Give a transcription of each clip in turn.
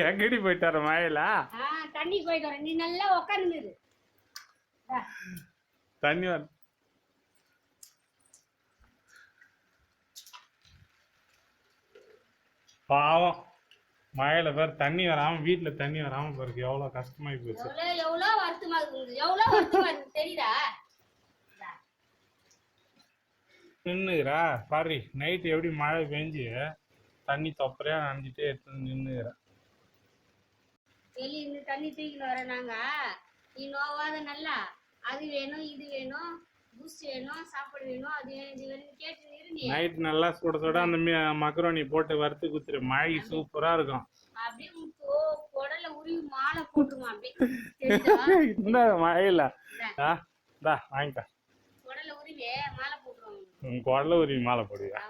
எங்கடி போயிட்டு வர மழையில? தண்ணி போயிட்டு வர. நீ நல்லா உட்காந்துரு. தண்ணி வர பாவம் மழையில பேர் தண்ணி வராம வீட்டுல தண்ணி வராம பாருக்கு எவ்வளவு கஷ்டமாயி போச்சு. எவ்வளவு வருத்தமா இருக்குது, எவ்வளவு வருத்தமா இருக்கு தெரியுதா? நின்னுக்கிறா பாரு நைட்டு எப்படி மழை பெஞ்சு தண்ணி தொப்பரையா நனைஞ்சிட்டே எடுத்து நின்னுக்கிறா. வெளிய இருந்து தண்ணி தூக்கிட்டு வர நாங்க. நீ நோவாத நல்லா அது வேணும் இது வேணும் பூஸ்ட் வேணும் சாப்பாடு வேணும் அது வேணும் இது வேணும் கேட்டு இரு. நைட் நல்லா சுட சுட அந்த மக்ரோனி போட்டு வறுத்து குத்துரு. மழை சூப்பரா இருக்கும். அப்படியே குடல உருவி மாலை போட்டுருமா அப்படியே இந்த மழையில வாங்கிட்டா குடல உருவி மாலை போட்டுருவாங்க. குடல உருவி மாலை போடுவியா?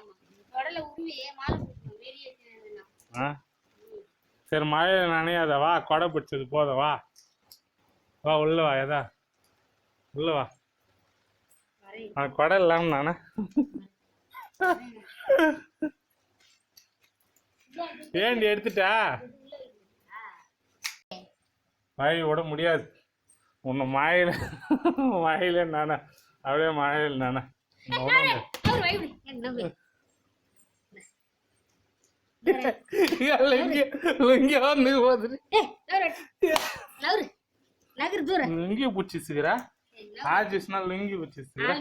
குடல உருவி மாலை போட்டுருவோம் வெளியே. சரி மழையில நனையாத வா, கொடை பிடிச்சது போத வா வா உள்ள வா. எதா உள்ள வா. கொடை இல்லாம நானே ஏண்டி எடுத்துட்டா மழை விட முடியாது. உன்னை மழையில நானே அப்படியே மழையில் நானே லுங்கி பிடிச்சிச்சுக்கிறா. ஆஜிஸ்னா லுங்கி பிடிச்சிச்சுக்கிறா.